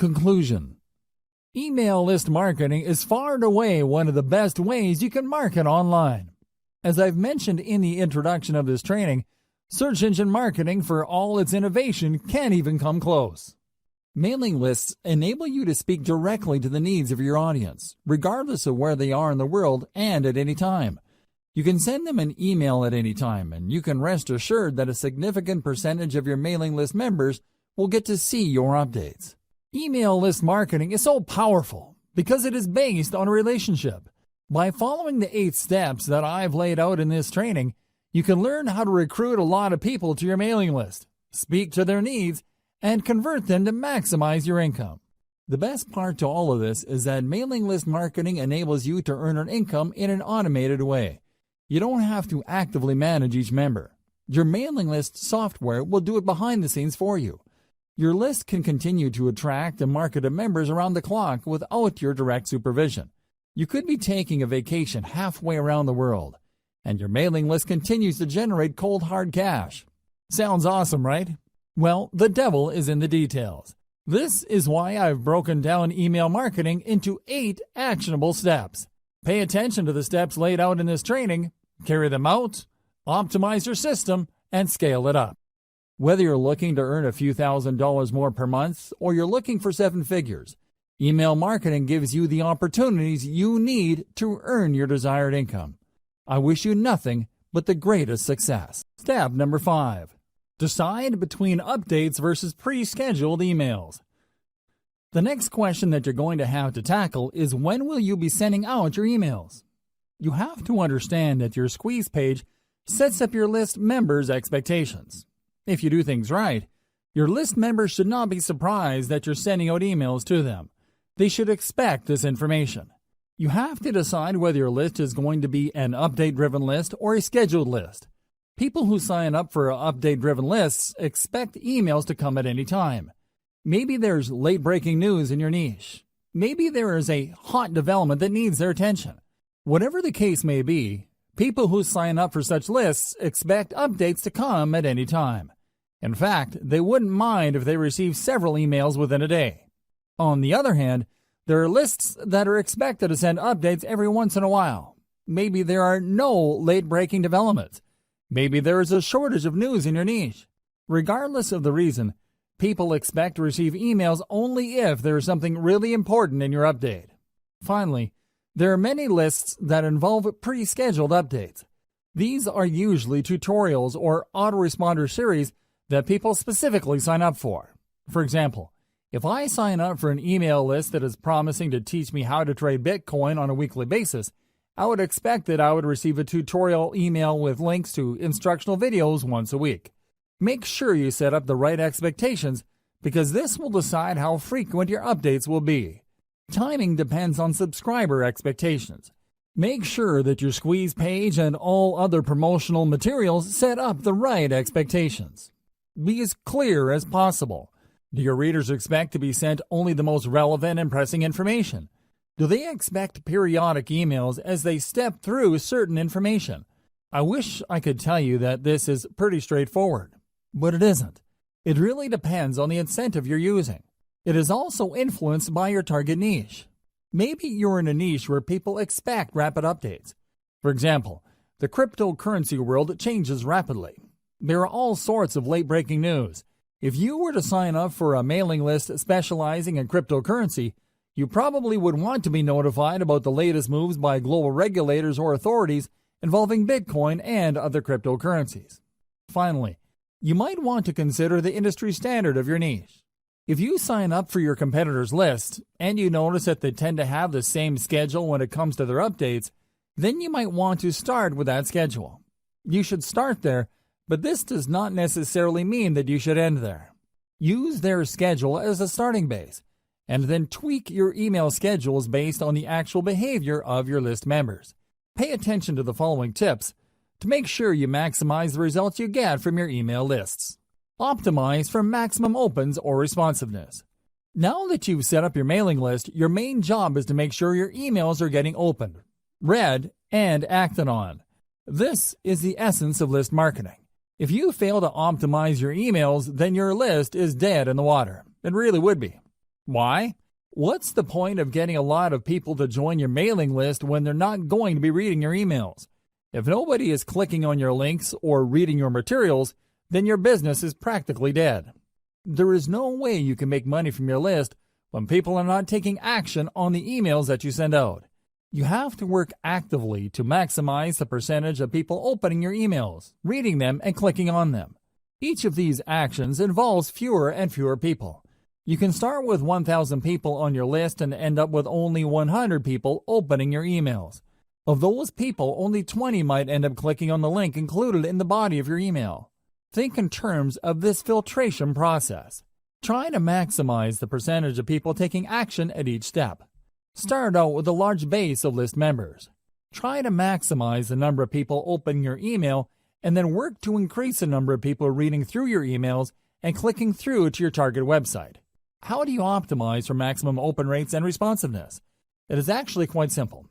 Conclusion: email list marketing is far and away one of the best ways you can market online. As I've mentioned in the introduction of this training, search engine marketing, for all its innovation, can't even come close. Mailing lists enable you to speak directly to the needs of your audience, regardless of where they are in the world and at any time. You can send them an email at any time, and you can rest assured that a significant percentage of your mailing list members will get to see your updates. Email list marketing is so powerful because it is based on a relationship. By following the 8 steps that I've laid out in this training, you can learn how to recruit a lot of people to your mailing list, speak to their needs, and convert them to maximize your income. The best part to all of this is that mailing list marketing enables you to earn an income in an automated way. You don't have to actively manage each member. Your mailing list software will do it behind the scenes for you. Your list can continue to attract and market to members around the clock without your direct supervision. You could be taking a vacation halfway around the world, and your mailing list continues to generate cold hard cash. Sounds awesome, right? Well, the devil is in the details. This is why I've broken down email marketing into 8 actionable steps. Pay attention to the steps laid out in this training, carry them out, optimize your system, and scale it up. Whether you're looking to earn a few $1,000s more per month or you're looking for 7 figures, email marketing gives you the opportunities you need to earn your desired income. I wish you nothing but the greatest success. Step number 5. Decide between updates versus pre-scheduled emails. The next question that you're going to have to tackle is, when will you be sending out your emails? You have to understand that your squeeze page sets up your list members' expectations. If you do things right, your list members should not be surprised that you're sending out emails to them. They should expect this information. You have to decide whether your list is going to be an update-driven list or a scheduled list. People who sign up for update-driven lists expect emails to come at any time. Maybe there's late-breaking news in your niche. Maybe there is a hot development that needs their attention. Whatever the case may be, people who sign up for such lists expect updates to come at any time. In fact, they wouldn't mind if they receive several emails within a day. On the other hand, there are lists that are expected to send updates every once in a while. Maybe there are no late-breaking developments. Maybe there is a shortage of news in your niche. Regardless of the reason, people expect to receive emails only if there is something really important in your update. Finally, there are many lists that involve pre-scheduled updates. These are usually tutorials or autoresponder series that people specifically sign up for. For example, if I sign up for an email list that is promising to teach me how to trade Bitcoin on a weekly basis, I would expect that I would receive a tutorial email with links to instructional videos once a week. Make sure you set up the right expectations, because this will decide how frequent your updates will be. Timing depends on subscriber expectations. Make sure that your squeeze page and all other promotional materials set up the right expectations. Be as clear as possible. Do your readers expect to be sent only the most relevant and pressing information? Do they expect periodic emails as they step through certain information? I wish I could tell you that this is pretty straightforward, but it isn't. It really depends on the incentive you're using. It is also influenced by your target niche. Maybe you're in a niche where people expect rapid updates. For example, the cryptocurrency world changes rapidly. There are all sorts of late-breaking news. If you were to sign up for a mailing list specializing in cryptocurrency, you probably would want to be notified about the latest moves by global regulators or authorities involving Bitcoin and other cryptocurrencies. Finally, you might want to consider the industry standard of your niche. If you sign up for your competitors' list and you notice that they tend to have the same schedule when it comes to their updates, then you might want to start with that schedule. You should start there, but this does not necessarily mean that you should end there. Use their schedule as a starting base, and then tweak your email schedules based on the actual behavior of your list members. Pay attention to the following tips to make sure you maximize the results you get from your email lists. Optimize for maximum opens or responsiveness. Now that you've set up your mailing list, your main job is to make sure your emails are getting opened, read, and acted on. This is the essence of list marketing. If you fail to optimize your emails, then your list is dead in the water. It really would be. Why? What's the point of getting a lot of people to join your mailing list when they're not going to be reading your emails? If nobody is clicking on your links or reading your materials, then your business is practically dead. There is no way you can make money from your list when people are not taking action on the emails that you send out. You have to work actively to maximize the percentage of people opening your emails, reading them, and clicking on them. Each of these actions involves fewer and fewer people. You can start with 1,000 people on your list and end up with only 100 people opening your emails. Of those people, only 20 might end up clicking on the link included in the body of your email. Think in terms of this filtration process. Try to maximize the percentage of people taking action at each step. Start out with a large base of list members. Try to maximize the number of people opening your email and then work to increase the number of people reading through your emails and clicking through to your target website. How do you optimize for maximum open rates and responsiveness? It is actually quite simple.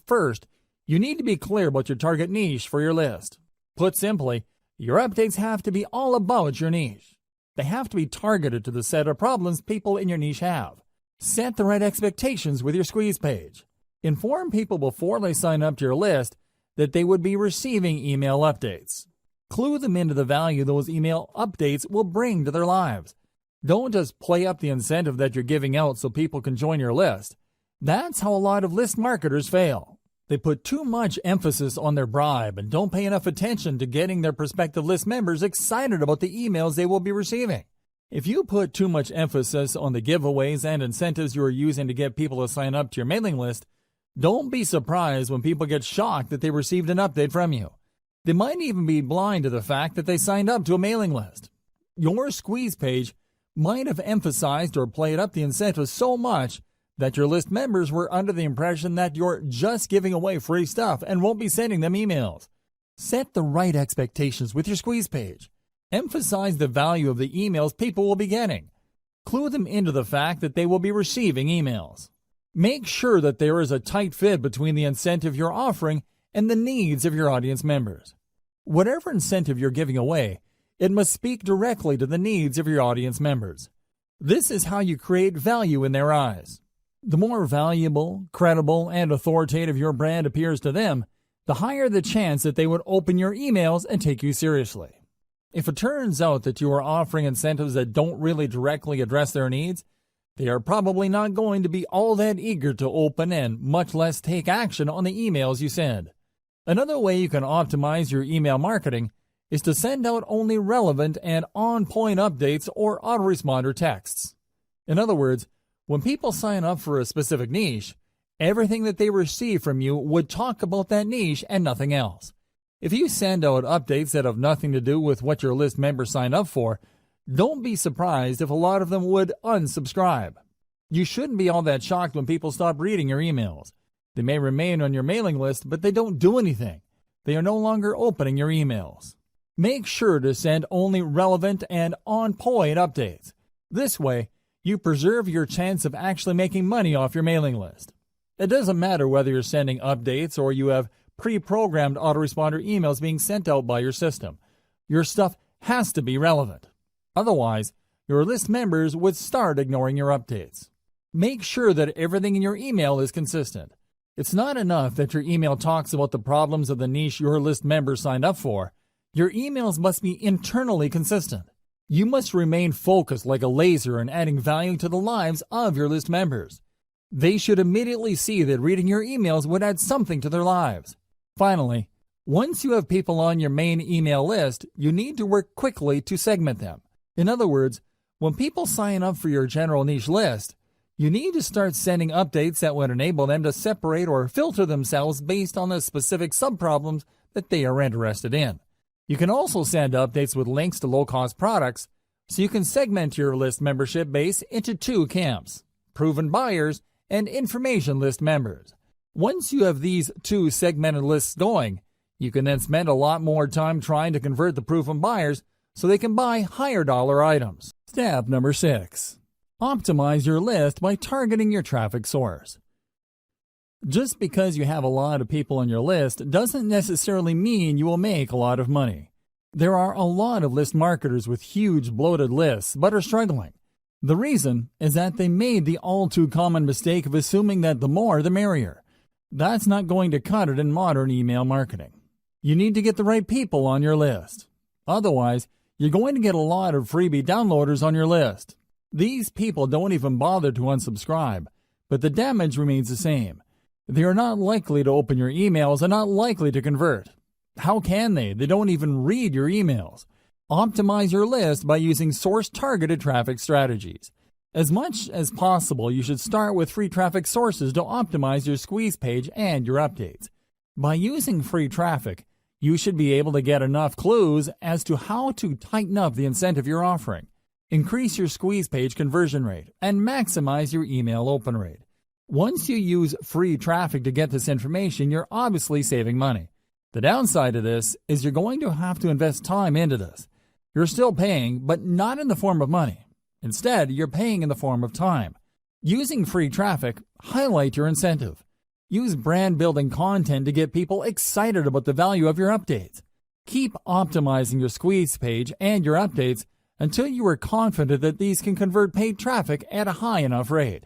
First, you need to be clear about your target niche for your list. Put simply, your updates have to be all about your niche. They have to be targeted to the set of problems people in your niche have. Set the right expectations with your squeeze page. Inform people before they sign up to your list that they would be receiving email updates. Clue them into the value those email updates will bring to their lives. Don't just play up the incentive that you're giving out so people can join your list. That's how a lot of list marketers fail. They put too much emphasis on their bribe and don't pay enough attention to getting their prospective list members excited about the emails they will be receiving. If you put too much emphasis on the giveaways and incentives you are using to get people to sign up to your mailing list, don't be surprised when people get shocked that they received an update from you. They might even be blind to the fact that they signed up to a mailing list. Your squeeze page might have emphasized or played up the incentives so much that your list members were under the impression that you're just giving away free stuff and won't be sending them emails. Set the right expectations with your squeeze page. Emphasize the value of the emails people will be getting. Clue them into the fact that they will be receiving emails. Make sure that there is a tight fit between the incentive you're offering and the needs of your audience members. Whatever incentive you're giving away, it must speak directly to the needs of your audience members. This is how you create value in their eyes. The more valuable, credible, and authoritative your brand appears to them, the higher the chance that they would open your emails and take you seriously. If it turns out that you are offering incentives that don't really directly address their needs, they are probably not going to be all that eager to open and much less take action on the emails you send. Another way you can optimize your email marketing is to send out only relevant and on-point updates or autoresponder texts. In other words, when people sign up for a specific niche, everything that they receive from you would talk about that niche and nothing else. If you send out updates that have nothing to do with what your list members sign up for, don't be surprised if a lot of them would unsubscribe. You shouldn't be all that shocked when people stop reading your emails. They may remain on your mailing list, but they don't do anything. They are no longer opening your emails. Make sure to send only relevant and on-point updates. This way, you preserve your chance of actually making money off your mailing list. It doesn't matter whether you're sending updates or you have pre-programmed autoresponder emails being sent out by your system. Your stuff has to be relevant. Otherwise, your list members would start ignoring your updates. Make sure that everything in your email is consistent. It's not enough that your email talks about the problems of the niche your list members signed up for. Your emails must be internally consistent. You must remain focused like a laser in adding value to the lives of your list members. They should immediately see that reading your emails would add something to their lives. Finally, once you have people on your main email list, you need to work quickly to segment them. In other words, when people sign up for your general niche list, you need to start sending updates that would enable them to separate or filter themselves based on the specific subproblems that they are interested in. You can also send updates with links to low-cost products, so you can segment your list membership base into two camps: proven buyers and information list members. Once you have these two segmented lists going, you can then spend a lot more time trying to convert the proven buyers so they can buy higher dollar items. Step number 6. Optimize your list by targeting your traffic source. Just because you have a lot of people on your list doesn't necessarily mean you will make a lot of money. There are a lot of list marketers with huge bloated lists but are struggling. The reason is that they made the all too common mistake of assuming that the more the merrier. That's not going to cut it in modern email marketing. You need to get the right people on your list. Otherwise, you're going to get a lot of freebie downloaders on your list. These people don't even bother to unsubscribe, but the damage remains the same. They are not likely to open your emails and not likely to convert. How can they? They don't even read your emails. Optimize your list by using source-targeted traffic strategies. As much as possible, you should start with free traffic sources to optimize your squeeze page and your updates. By using free traffic, you should be able to get enough clues as to how to tighten up the incentive you're offering, increase your squeeze page conversion rate, and maximize your email open rate. Once you use free traffic to get this information, you're obviously saving money. The downside of this is you're going to have to invest time into this. You're still paying, but not in the form of money. Instead, you're paying in the form of time. Using free traffic, highlight your incentive. Use brand-building content to get people excited about the value of your updates. Keep optimizing your squeeze page and your updates until you are confident that these can convert paid traffic at a high enough rate.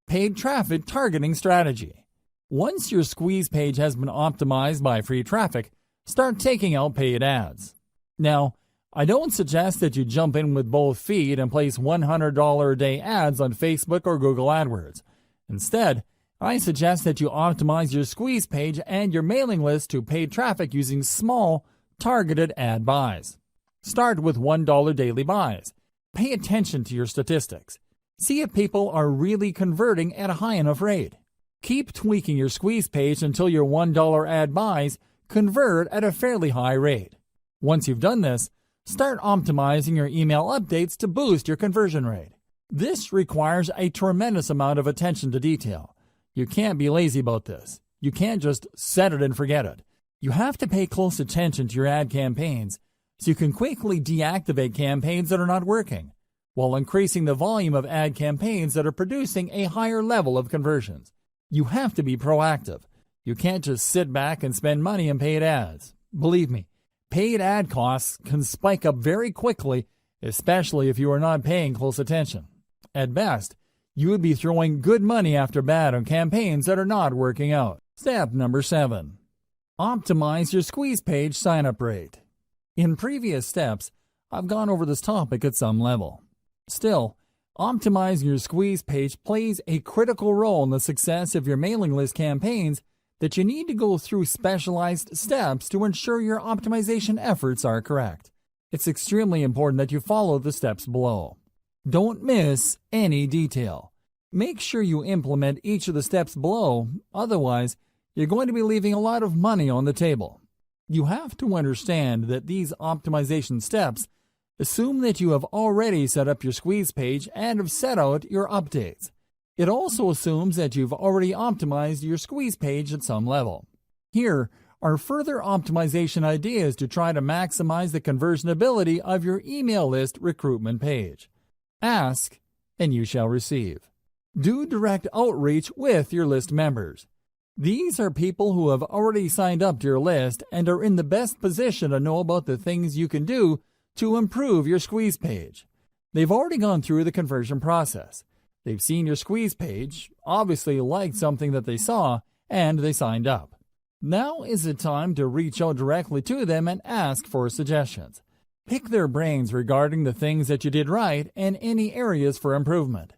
Paid traffic targeting strategy. Once your squeeze page has been optimized by free traffic, start taking out paid ads. Now, I don't suggest that you jump in with both feet and place $100 a day ads on Facebook or Google AdWords. Instead, I suggest that you optimize your squeeze page and your mailing list to paid traffic using small, targeted ad buys. Start with $1 daily buys. Pay attention to your statistics. See if people are really converting at a high enough rate. Keep tweaking your squeeze page until your $1 ad buys convert at a fairly high rate. Once you've done this, start optimizing your email updates to boost your conversion rate. This requires a tremendous amount of attention to detail. You can't be lazy about this. You can't just set it and forget it. You have to pay close attention to your ad campaigns so you can quickly deactivate campaigns that are not working, while increasing the volume of ad campaigns that are producing a higher level of conversions. You have to be proactive. You can't just sit back and spend money on paid ads. Believe me, paid ad costs can spike up very quickly, especially if you are not paying close attention. At best, you would be throwing good money after bad on campaigns that are not working out. Step number 7. Optimize your squeeze page sign-up rate. In previous steps, I've gone over this topic at some level. Still, optimizing your squeeze page plays a critical role in the success of your mailing list campaigns that you need to go through specialized steps to ensure your optimization efforts are correct. It's extremely important that you follow the steps below. Don't miss any detail. Make sure you implement each of the steps below, otherwise, you're going to be leaving a lot of money on the table. You have to understand that these optimization steps assume that you have already set up your squeeze page and have set out your updates. It also assumes that you've already optimized your squeeze page at some level. Here are further optimization ideas to try to maximize the conversion ability of your email list recruitment page. Ask, and you shall receive. Do direct outreach with your list members. These are people who have already signed up to your list and are in the best position to know about the things you can do to improve your squeeze page. They've already gone through the conversion process. They've seen your squeeze page, obviously liked something that they saw, and they signed up. Now is the time to reach out directly to them and ask for suggestions. Pick their brains regarding the things that you did right and any areas for improvement.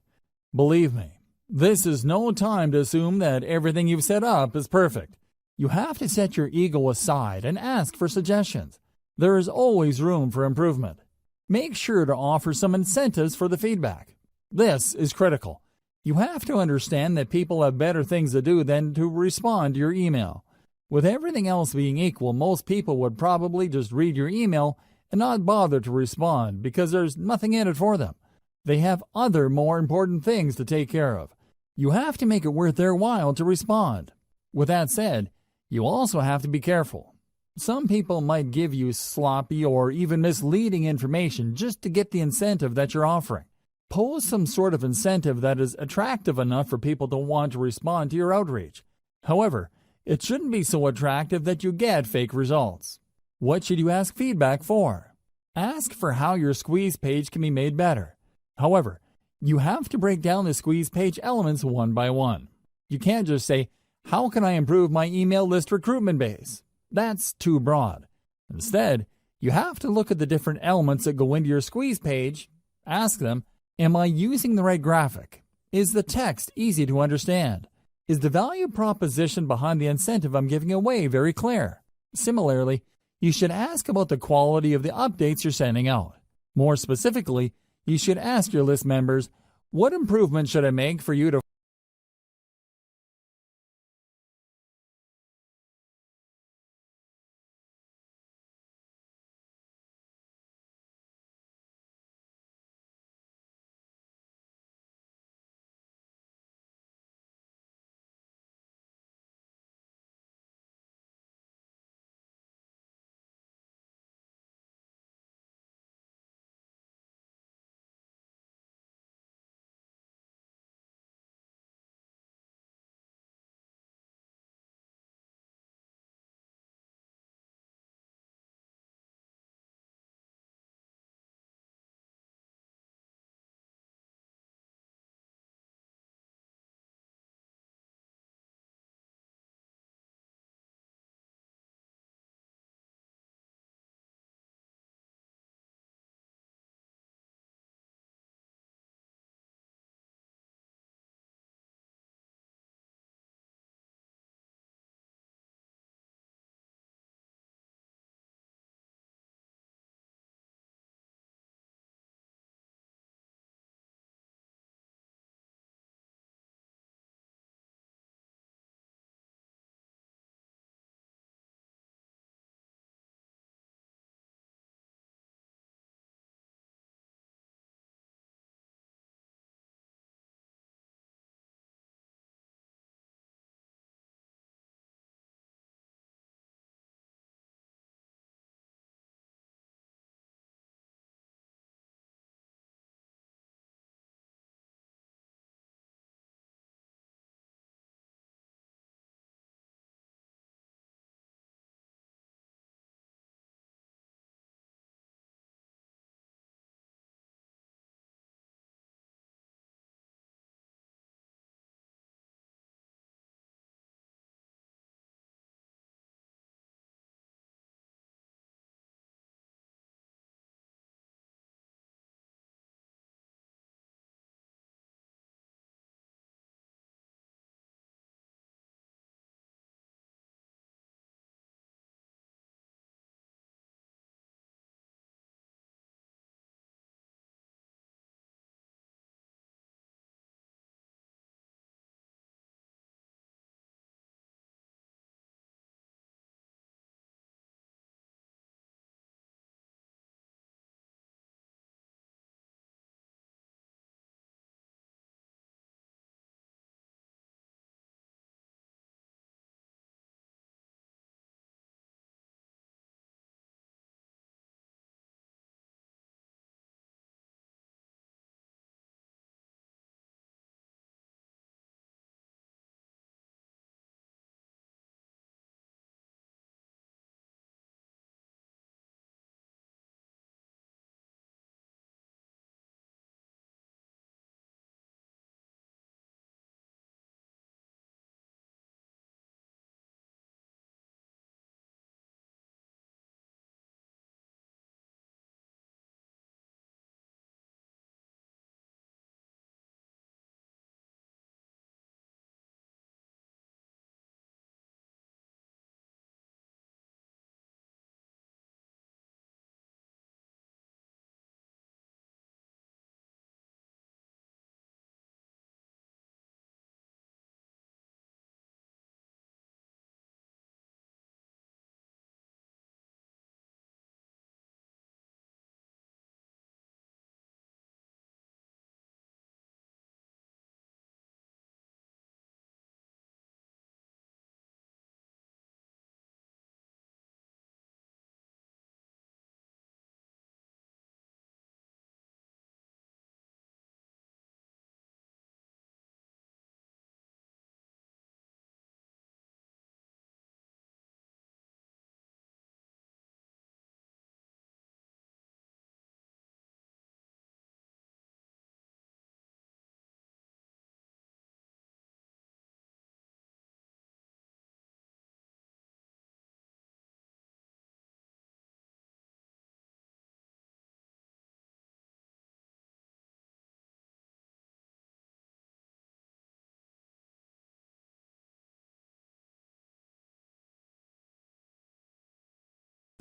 Believe me, this is no time to assume that everything you've set up is perfect. You have to set your ego aside and ask for suggestions. There is always room for improvement. Make sure to offer some incentives for the feedback. This is critical. You have to understand that people have better things to do than to respond to your email. With everything else being equal, most people would probably just read your email and not bother to respond because there's nothing in it for them. They have other more important things to take care of. You have to make it worth their while to respond. With that said, you also have to be careful. Some people might give you sloppy or even misleading information just to get the incentive that you're offering. Pose some sort of incentive that is attractive enough for people to want to respond to your outreach. However, it shouldn't be so attractive that you get fake results. What should you ask feedback for? Ask for how your squeeze page can be made better. However, You have to break down the squeeze page elements one by one. You can't just say, how can I improve my email list recruitment base? That's too broad. Instead, you have to look at the different elements that go into your squeeze page. Ask them, am I using the right graphic? Is the text easy to understand? Is the value proposition behind the incentive I'm giving away very clear? Similarly, you should ask about the quality of the updates you're sending out. More specifically, you should ask your list members, what improvements should I make for you to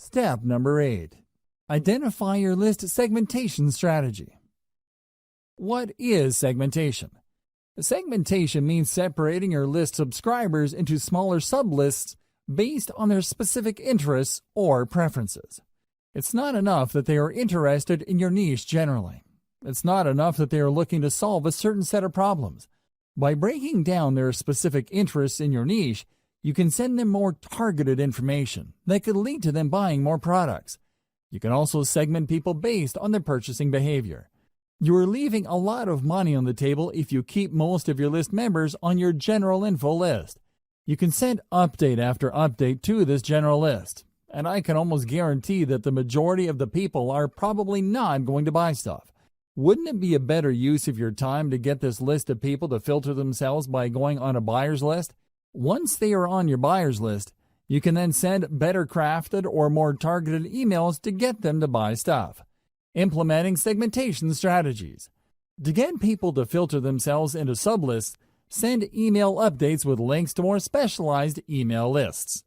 Step number 8. Identify your list segmentation strategy. What is segmentation? Segmentation means separating your list subscribers into smaller sublists based on their specific interests or preferences. It's not enough that they are interested in your niche generally. It's not enough that they are looking to solve a certain set of problems. By breaking down their specific interests in your niche, you can send them more targeted information that could lead to them buying more products. You can also segment people based on their purchasing behavior. You are leaving a lot of money on the table if you keep most of your list members on your general info list. You can send update after update to this general list, and I can almost guarantee that the majority of the people are probably not going to buy stuff. Wouldn't it be a better use of your time to get this list of people to filter themselves by going on a buyer's list? Once they are on your buyer's list, you can then send better crafted or more targeted emails to get them to buy stuff. Implementing segmentation strategies. To get people to filter themselves into sublists, send email updates with links to more specialized email lists.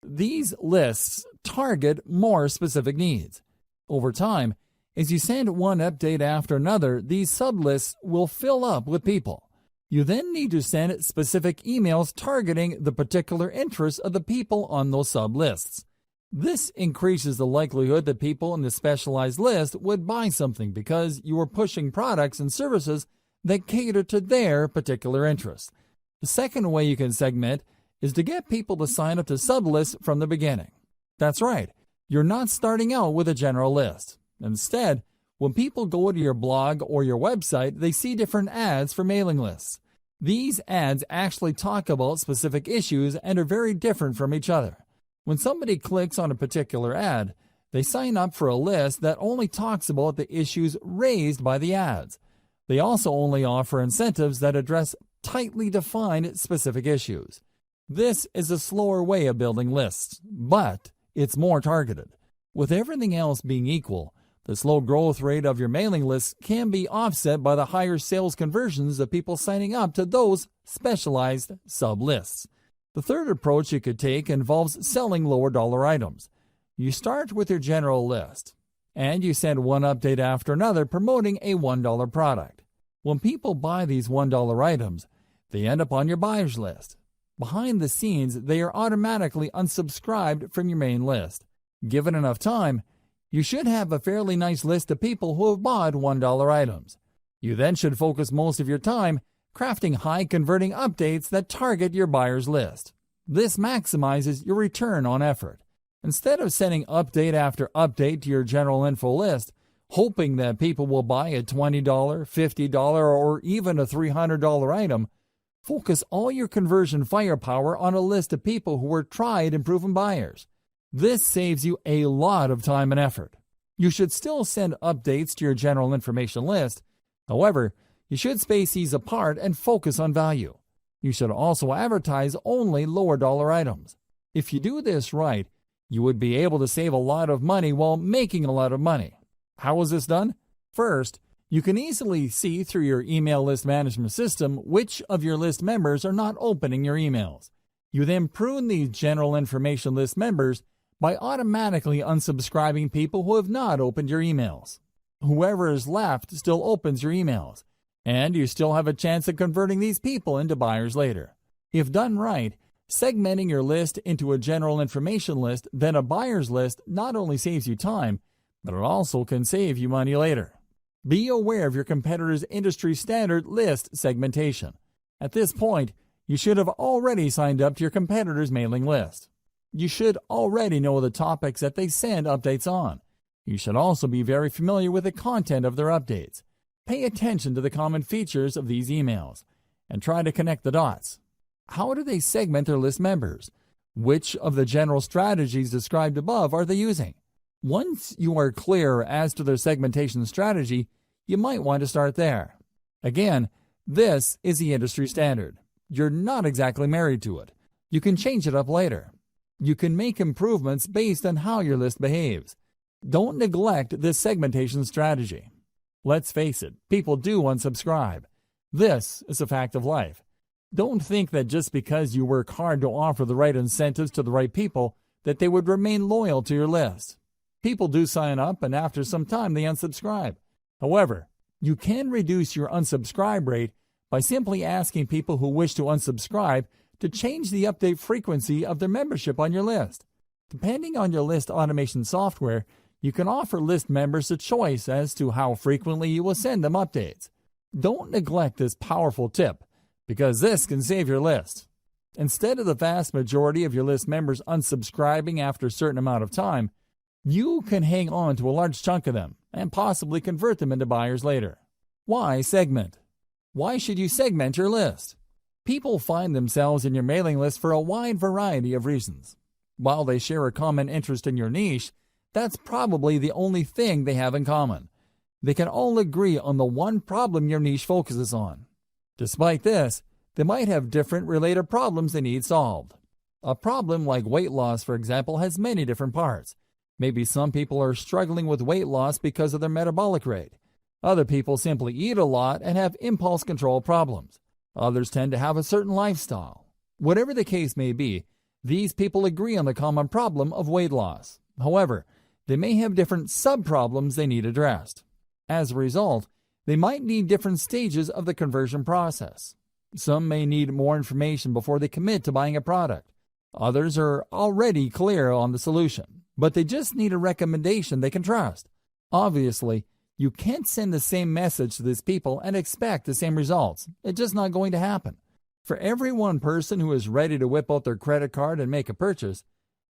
These lists target more specific needs. Over time, as you send one update after another, these sublists will fill up with people. You then need to send specific emails targeting the particular interests of the people on those sublists. This increases the likelihood that people in the specialized list would buy something because you are pushing products and services that cater to their particular interests. The second way you can segment is to get people to sign up to sublists from the beginning. That's right, you're not starting out with a general list. Instead, when people go to your blog or your website, they see different ads for mailing lists. These ads actually talk about specific issues and are very different from each other. When somebody clicks on a particular ad, they sign up for a list that only talks about the issues raised by the ads. They also only offer incentives that address tightly defined specific issues. This is a slower way of building lists, but it's more targeted. With everything else being equal, the slow growth rate of your mailing lists can be offset by the higher sales conversions of people signing up to those specialized sub-lists. The third approach you could take involves selling lower dollar items. You start with your general list, and you send one update after another promoting a $1 product. When people buy these $1 items, they end up on your buyer's list. Behind the scenes, they are automatically unsubscribed from your main list. Given enough time, you should have a fairly nice list of people who have bought $1 items. You then should focus most of your time crafting high-converting updates that target your buyer's list. This maximizes your return on effort. Instead of sending update after update to your general info list, hoping that people will buy a $20, $50, or even a $300 item, focus all your conversion firepower on a list of people who are tried and proven buyers. This saves you a lot of time and effort. You should still send updates to your general information list. However, you should space these apart and focus on value. You should also advertise only lower dollar items. If you do this right, you would be able to save a lot of money while making a lot of money. How is this done? First, you can easily see through your email list management system which of your list members are not opening your emails. You then prune these general information list members by automatically unsubscribing people who have not opened your emails. Whoever is left still opens your emails, and you still have a chance of converting these people into buyers later. If done right, segmenting your list into a general information list, then a buyer's list not only saves you time, but it also can save you money later. Be aware of your competitors' industry standard list segmentation. At this point, you should have already signed up to your competitors' mailing list. You should already know the topics that they send updates on. You should also be very familiar with the content of their updates. Pay attention to the common features of these emails and try to connect the dots. How do they segment their list members? Which of the general strategies described above are they using? Once you are clear as to their segmentation strategy, you might want to start there. Again, this is the industry standard. You're not exactly married to it. You can change it up later. You can make improvements based on how your list behaves. Don't neglect this segmentation strategy. Let's face it, people do unsubscribe. This is a fact of life. Don't think that just because you work hard to offer the right incentives to the right people that they would remain loyal to your list. People do sign up, and after some time they unsubscribe. However, you can reduce your unsubscribe rate by simply asking people who wish to unsubscribe to change the update frequency of their membership on your list. Depending on your list automation software, you can offer list members a choice as to how frequently you will send them updates. Don't neglect this powerful tip, because this can save your list. Instead of the vast majority of your list members unsubscribing after a certain amount of time, you can hang on to a large chunk of them and possibly convert them into buyers later. Why segment? Why should you segment your list? People find themselves in your mailing list for a wide variety of reasons. While they share a common interest in your niche, that's probably the only thing they have in common. They can all agree on the one problem your niche focuses on. Despite this, they might have different related problems they need solved. A problem like weight loss, for example, has many different parts. Maybe some people are struggling with weight loss because of their metabolic rate. Other people simply eat a lot and have impulse control problems. Others tend to have a certain lifestyle. Whatever the case may be, these people agree on the common problem of weight loss. However, they may have different sub-problems they need addressed. As a result, they might need different stages of the conversion process. Some may need more information before they commit to buying a product. Others are already clear on the solution, but they just need a recommendation they can trust. Obviously, you can't send the same message to these people and expect the same results. It's just not going to happen. For every one person who is ready to whip out their credit card and make a purchase,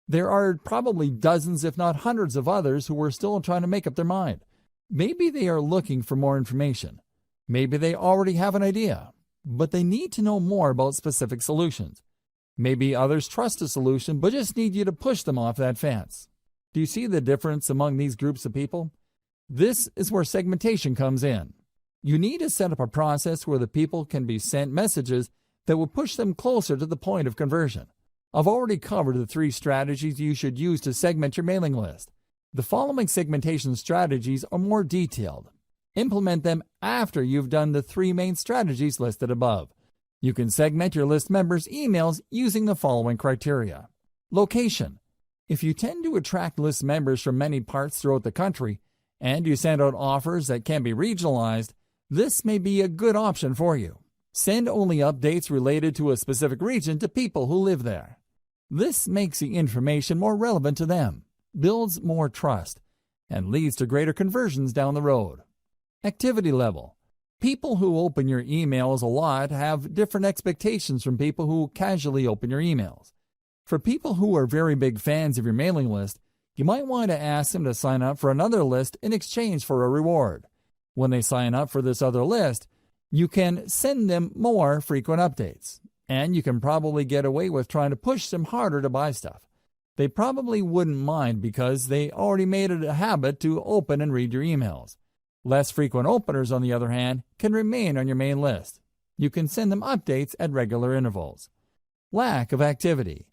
there are probably dozens, if not hundreds of others who are still trying to make up their mind. Maybe they are looking for more information. Maybe they already have an idea, but they need to know more about specific solutions. Maybe others trust a solution but just need you to push them off that fence. Do you see the difference among these groups of people? This is where segmentation comes in. You need to set up a process where the people can be sent messages that will push them closer to the point of conversion. I've already covered the 3 strategies you should use to segment your mailing list. The following segmentation strategies are more detailed. Implement them after you've done the 3 main strategies listed above. You can segment your list members' emails using the following criteria. Location. If you tend to attract list members from many parts throughout the country, and you send out offers that can be regionalized, this may be a good option for you. Send only updates related to a specific region to people who live there. This makes the information more relevant to them, builds more trust, and leads to greater conversions down the road. Activity level. People who open your emails a lot have different expectations from people who casually open your emails. For people who are very big fans of your mailing list, you might want to ask them to sign up for another list in exchange for a reward. When they sign up for this other list, you can send them more frequent updates, and you can probably get away with trying to push them harder to buy stuff. They probably wouldn't mind because they already made it a habit to open and read your emails. Less frequent openers, on the other hand, can remain on your main list. You can send them updates at regular intervals. Lack of activity.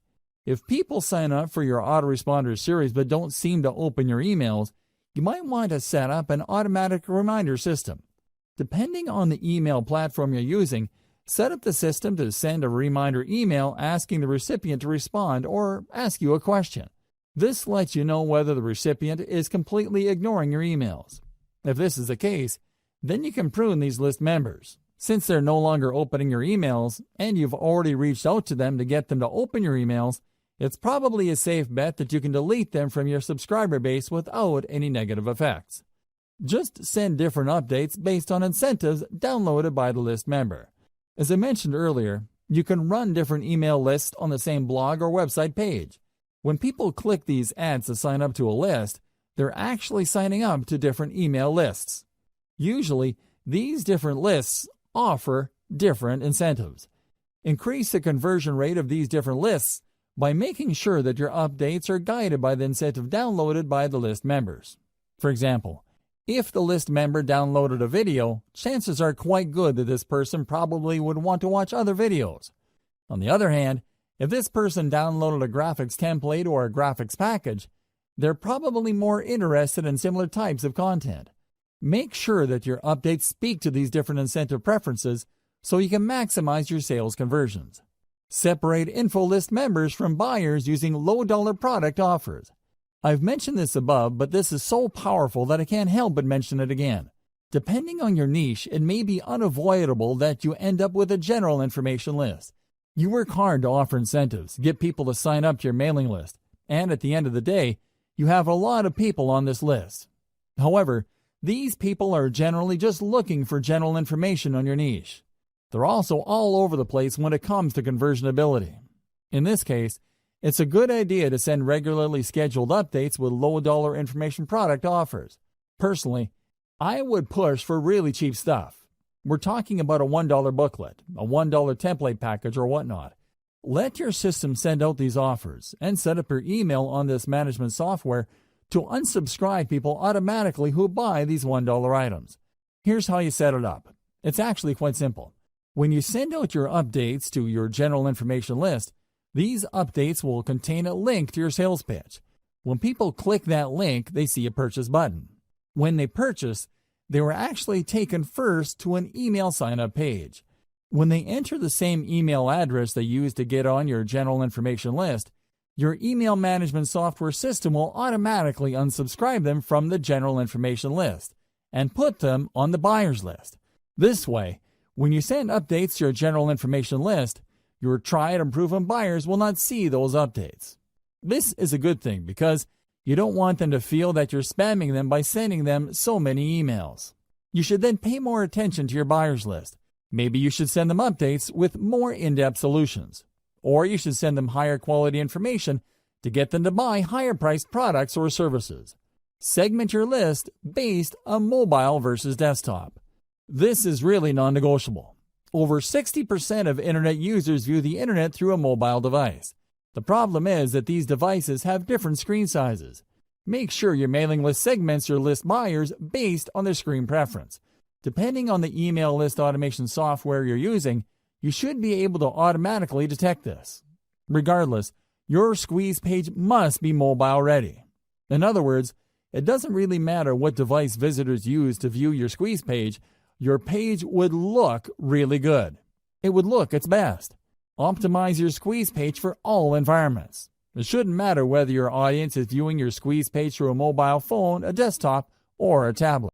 If people sign up for your autoresponder series but don't seem to open your emails, you might want to set up an automatic reminder system. Depending on the email platform you're using, set up the system to send a reminder email asking the recipient to respond or ask you a question. This lets you know whether the recipient is completely ignoring your emails. If this is the case, then you can prune these list members. Since they're no longer opening your emails and you've already reached out to them to get them to open your emails, it's probably a safe bet that you can delete them from your subscriber base without any negative effects. Just send different updates based on incentives downloaded by the list member. As I mentioned earlier, you can run different email lists on the same blog or website page. When people click these ads to sign up to a list, they're actually signing up to different email lists. Usually, these different lists offer different incentives. Increase the conversion rate of these different lists by making sure that your updates are guided by the incentive downloaded by the list members. For example, if the list member downloaded a video, chances are quite good that this person probably would want to watch other videos. On the other hand, if this person downloaded a graphics template or a graphics package, they're probably more interested in similar types of content. Make sure that your updates speak to these different incentive preferences so you can maximize your sales conversions. Separate info list members from buyers using low-dollar product offers. I've mentioned this above, but this is so powerful that I can't help but mention it again. Depending on your niche, it may be unavoidable that you end up with a general information list. You work hard to offer incentives, get people to sign up to your mailing list, and at the end of the day, you have a lot of people on this list. However, these people are generally just looking for general information on your niche. They're also all over the place when it comes to conversion ability. In this case, it's a good idea to send regularly scheduled updates with low-dollar information product offers. Personally, I would push for really cheap stuff. We're talking about a $1 booklet, a $1 template package, or whatnot. Let your system send out these offers and set up your email on this management software to unsubscribe people automatically who buy these $1 items. Here's how you set it up. It's actually quite simple. When you send out your updates to your general information list, these updates will contain a link to your sales pitch. When people click that link, they see a purchase button. When they purchase, they were actually taken first to an email sign-up page. When they enter the same email address they used to get on your general information list, your email management software system will automatically unsubscribe them from the general information list and put them on the buyer's list. This way, when you send updates to your general information list, your tried and proven buyers will not see those updates. This is a good thing because you don't want them to feel that you're spamming them by sending them so many emails. You should then pay more attention to your buyer's list. Maybe you should send them updates with more in-depth solutions. Or you should send them higher quality information to get them to buy higher priced products or services. Segment your list based on mobile versus desktop. This is really non-negotiable. Over 60% of internet users view the internet through a mobile device. The problem is that these devices have different screen sizes. Make sure your mailing list segments your list buyers based on their screen preference. Depending on the email list automation software you're using, you should be able to automatically detect this. Regardless, your squeeze page must be mobile ready. In other words, it doesn't really matter what device visitors use to view your squeeze page, your page would look really good. It would look its best. Optimize your squeeze page for all environments. It shouldn't matter whether your audience is viewing your squeeze page through a mobile phone, a desktop, or a tablet.